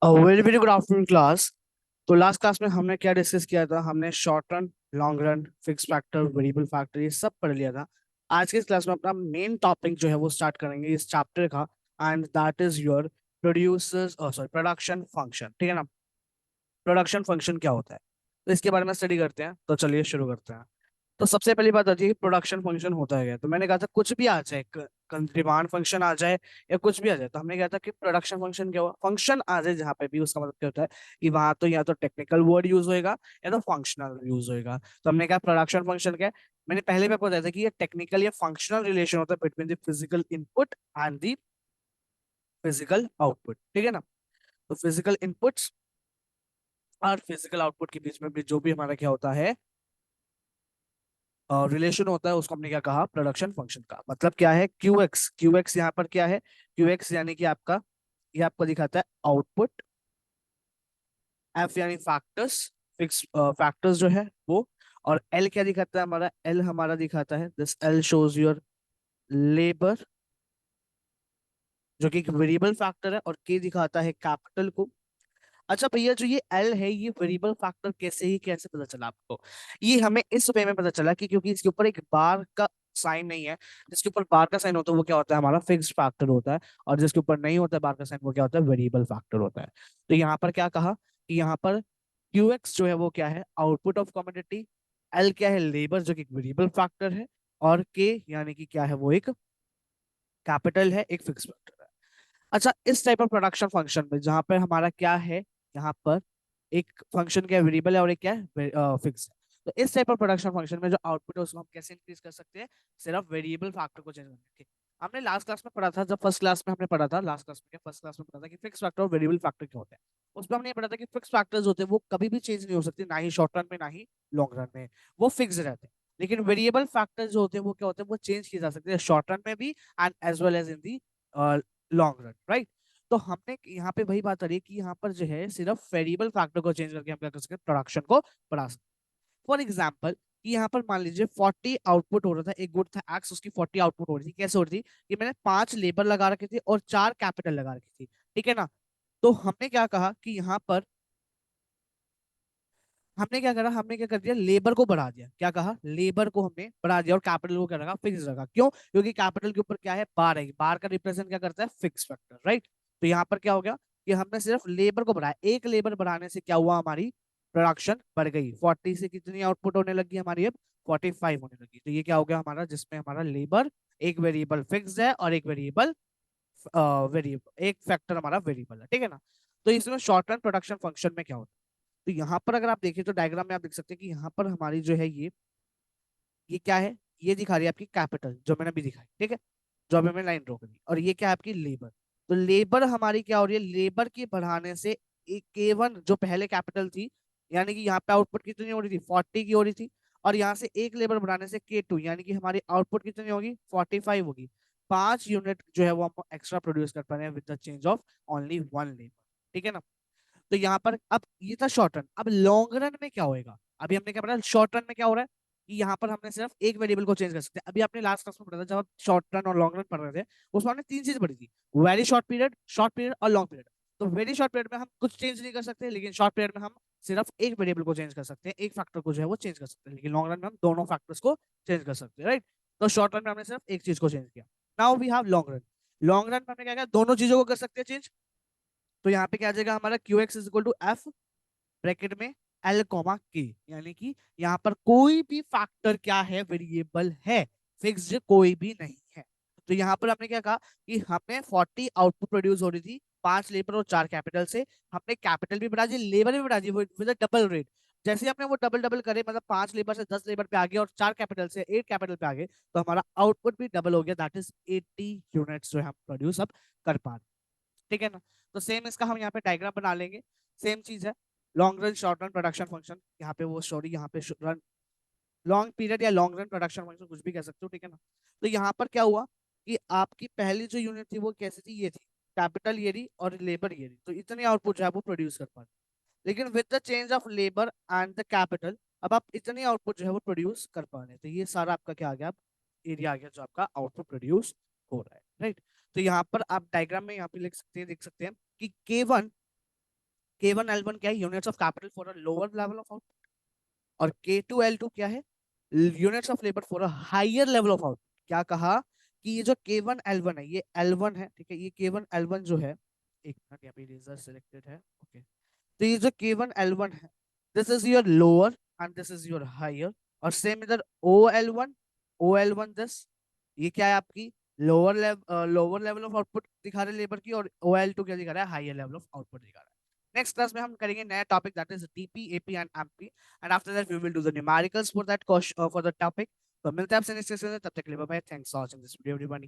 Very very good afternoon class. तो last class में हमने क्या डिस्कस किया था? हमने short run, long run, fix factor, variable factor ये सब पढ़ लिया था। आज के इस क्लास में अपना मेन टॉपिक जो है वो स्टार्ट करेंगे इस चैप्टर का, and that is your producers sorry production function. ठीक है ना? प्रोडक्शन फंक्शन क्या होता है, तो इसके बारे में स्टडी करते हैं। तो चलिए शुरू करते हैं। तो सबसे पहली बात आती है कि प्रोडक्शन फंक्शन होता है क्या। तो मैंने कहा था कुछ भी आ जाए, डिमांड फंक्शन आ जाए या कुछ भी आ जाए, तो हमने कहा था कि प्रोडक्शन फंक्शन क्या हुआ, फंक्शन आ जाए जहाँ पे भी, उसका मतलब क्या होता है कि वहां तो या तो टेक्निकल वर्ड यूज होएगा या तो फंक्शनल यूज होएगा। तो हमने कहा प्रोडक्शन फंक्शन क्या है। मैंने पहले भी आपको बताया था कि ये टेक्निकल या फंक्शनल रिलेशन होता है between the physical input and the physical output. ठीक है ना? तो फिजिकल इनपुट्स और फिजिकल आउटपुट के बीच में भी जो भी हमारा क्या होता है, रिलेशन होता है, उसको हमने क्या कहा, प्रोडक्शन फंक्शन का मतलब क्या है, क्यू एक्स। क्यू एक्स यहाँ पर क्या है, क्यू एक्स यानी कि आपका, ये आपको दिखाता है आउटपुट। एफ यानी फैक्टर्स, फिक्स फैक्टर्स जो है वो। और एल क्या दिखाता है हमारा, एल हमारा दिखाता है, this L shows your labour, जो कि एक वेरिएबल फैक्टर है। और के दिखाता है कैपिटल को। अच्छा भैया, जो ये एल है ये वेरिएबल फैक्टर कैसे ही कैसे पता चला आपको? ये हमें इस वे में पता चला कि क्योंकि इसके ऊपर एक बार का साइन नहीं है। जिसके ऊपर बार का साइन होता है वो क्या होता है, हमारा फिक्स्ड फैक्टर होता है। और जिसके ऊपर नहीं होता है बार का साइन, वो क्या होता है, वेरिएबल फैक्टर होता है। तो यहाँ पर क्या कहा कि यहाँ पर क्यू एक्स जो है वो क्या है, आउटपुट ऑफ कमोडिटी। एल क्या है, लेबर, जो कि एक वेरिएबल फैक्टर है। और के यानी कि क्या है, वो एक कैपिटल है, एक फिक्स फैक्टर है। अच्छा, इस टाइप ऑफ प्रोडक्शन फंक्शन में जहां पर हमारा क्या है, यहाँ पर एक फंक्शन क्या है, वेरिएबल है, और एक क्या है, फिक्स है। तो इस टाइप ऑफ प्रोडक्शन फंक्शन में जो आउटपुट है उसको हम कैसे इंक्रीज कर सकते हैं, सिर्फ वेरिएबल फैक्टर को चेंज करके। हमने लास्ट क्लास में पढ़ा था, जब फर्स्ट क्लास में हमने पढ़ा था, लास्ट क्लास में क्या, फर्स्ट क्लास में पढ़ा था कि फिक्स फैक्टर और वेरिएबल फैक्टर क्या होता है। उसमें हमने ये पढ़ा था कि फिक्स फैक्टर्स होते हैं वो कभी भी चेंज नहीं हो सकते, ना ही शॉर्ट रन में ना ही लॉन्ग रन में, वो फिक्स रहते हैं। लेकिन वेरिएबल फैक्टर्स जो होते हैं वो क्या होते हैं, वो चेंज किए जा सकते हैं शॉर्ट रन में भी and as well as in the long run, right? तो हमने यहाँ पे वही बात आ रही है कि यहाँ पर जो है सिर्फ वेरिएबल फैक्टर को चेंज करके हम क्या कर सकते हैं, प्रोडक्शन को बढ़ा सकते हैं। फॉर एग्जाम्पल कि यहाँ पर मान लीजिए 40 आउटपुट हो रहा था, एक गुड था एक्स, उसकी 40 आउटपुट हो रही थी। कैसे हो रही थी कि मैंने 5 लेबर लगा रखी थी और 4 कैपिटल लगा रखी थी। ठीक है ना? तो हमने क्या कहा कि यहाँ पर हमने क्या करा, हमने क्या कर दिया, लेबर को बढ़ा दिया। क्या कहा, लेबर को हमने बढ़ा दिया और कैपिटल को क्या रखा, फिक्स रखा। क्यों? क्योंकि कैपिटल के ऊपर क्या है, बार है, बार का रिप्रेजेंट क्या करता है, फिक्स फैक्टर, राइट? तो यहाँ पर क्या हो गया कि हमने सिर्फ लेबर को बढ़ाया। एक लेबर बढ़ाने से क्या हुआ, हमारी प्रोडक्शन बढ़ गई। 40 से कितनी आउटपुट होने लगी हमारी, अब 45 होने लगी। तो ये क्या हो गया हमारा, जिसमें हमारा लेबर एक वेरिएबल फिक्स है और एक वेरिएबल वेरिएबल, एक फैक्टर हमारा वेरिएबल है। ठीक है ना? तो इसमें शॉर्ट रन प्रोडक्शन फंक्शन में क्या होता है, तो यहाँ पर अगर आप देखें तो डायग्राम में आप देख सकते हैं कि यहाँ पर हमारी जो है ये क्या है, ये दिखा रही है आपकी कैपिटल, जो मैंने अभी दिखाई। ठीक है? जो अभी मैंने लाइन ड्रॉ करी, और ये क्या है आपकी लेबर। तो लेबर हमारी क्या हो रही है, लेबर की बढ़ाने से एक K1 जो पहले कैपिटल थी, यानी कि यहाँ पे आउटपुट कितनी हो रही थी, 40 की हो रही थी। और यहाँ से एक लेबर बढ़ाने से K2 यानी कि हमारी आउटपुट कितनी होगी, 45 होगी। 5 यूनिट जो है वो हम एक्स्ट्रा प्रोड्यूस कर पा रहे हैं with the change of only one labour. ठीक है ना? तो यहाँ पर अब ये था शॉर्ट रन। अब लॉन्ग रन में क्या होएगा, अभी हमने क्या पढ़ा, शॉर्ट रन में क्या हो रहा है कि यहाँ पर हमने सिर्फ एक वेरिएबल को चेंज कर सकते हैं। अभी आपने लास्ट क्लास में पढ़ा था, जब आप शॉर्ट रन और लॉन्ग रन पढ़ रहे थे, उसमें हमने 3 चीज पढ़ी थी, वेरी शॉर्ट पीरियड और लॉन्ग पीरियड। तो वेरी शॉर्ट पीरियड में हम कुछ चेंज नहीं कर सकते, लेकिन शॉर्ट पीरियड में हम सिर्फ एक वेरिएबल को चेंज कर सकते हैं, एक फैक्टर को जो है वो चेंज कर सकते हैं। लेकिन लॉन्ग रन में हम दोनों फैक्टर्स को चेंज कर सकते हैं, राइट? तो शॉर्ट रन में हमने सिर्फ एक चीज को चेंज किया। Now we have long run. Long run में हमने क्या किया, दोनों चीजों को कर सकते हैं चेंज। तो यहाँ पे क्या आ जाएगा हमारा, q x is equal to f bracket में एल कॉमा के, यानी कि यहाँ पर कोई भी फैक्टर क्या है, वेरिएबल है, फिक्स्ड कोई भी नहीं है। तो यहाँ पर हमने क्या कहा कि हमें 40 आउटपुट प्रोड्यूस हो रही थी, 5 लेबर और 4 कैपिटल से। हमने कैपिटल भी बढ़ा दी, लेबर भी बढ़ा दी विद डबल रेट। जैसे हमने वो डबल डबल करे, मतलब 5 लेबर से 10 लेबर पे आ गए और 4 कैपिटल से 8 कैपिटल पे आ गए, तो हमारा आउटपुट भी डबल हो गया, दैट इज 80 यूनिट्स जो हम प्रोड्यूस अब कर पा रहे। ठीक है ना? तो सेम इसका हम यहाँ पे डायग्राम बना लेंगे। सेम चीज है, long run short run production function. यहाँ पे वो सॉरी, यहाँ पे रन लॉन्ग पीरियड या लॉन्ग रन प्रोडक्शन फंक्शन, कुछ भी कह सकते हो। ठीक है ना? तो यहाँ पर क्या हुआ कि आपकी पहली जो यूनिट थी वो कैसी थी, ये थी, कैपिटल ये रही और लेबर ये रही। तो इतनी आउटपुट जो है वो प्रोड्यूस कर पाते। लेकिन with the change of labour and the capital, अब आप इतनी आउटपुट जो है वो प्रोड्यूस कर पा रहे हैं। तो ये सारा आपका क्या आ गया, एरिया आ गया जो आपका आउटपुट प्रोड्यूस हो रहा है, राइट? तो यहाँ पर आप डायग्राम में यहाँ पे लिख सकते हैं, देख सकते हैं कि K1 K1 L1 क्या है, units of capital for a lower level of output, और K2 L2 क्या है, units of labour for a higher level of output. क्या कहा कि ये जो K1 L1 है, ये L1 है, ठीक है, ये K1 L1 जो है, एक मिनट, यहाँ पे इरेजर सिलेक्टेड है, ओके, तो ये जो K1 L1 है, this is your lower and this is your higher, और सेम इधर OL1, OL1 दिस, ये क्या है आपकी लोअर लेवल ऑफ आउटपुट दिखा रहे हैं लेबर की, और OL2 क्या दिखा रहा है, हायर लेवल ऑफ आउटपुट दिखा रहा है। नेक्स्ट क्लास में हम करेंगे नया topic, that is DP, AP and MP, and after that we will do the numericals for that question, for the topic. तो मिलते हैं आपसे नेक्स्ट सेशन में, तब तक के लिए bye bye, thanks for watching this video everybody.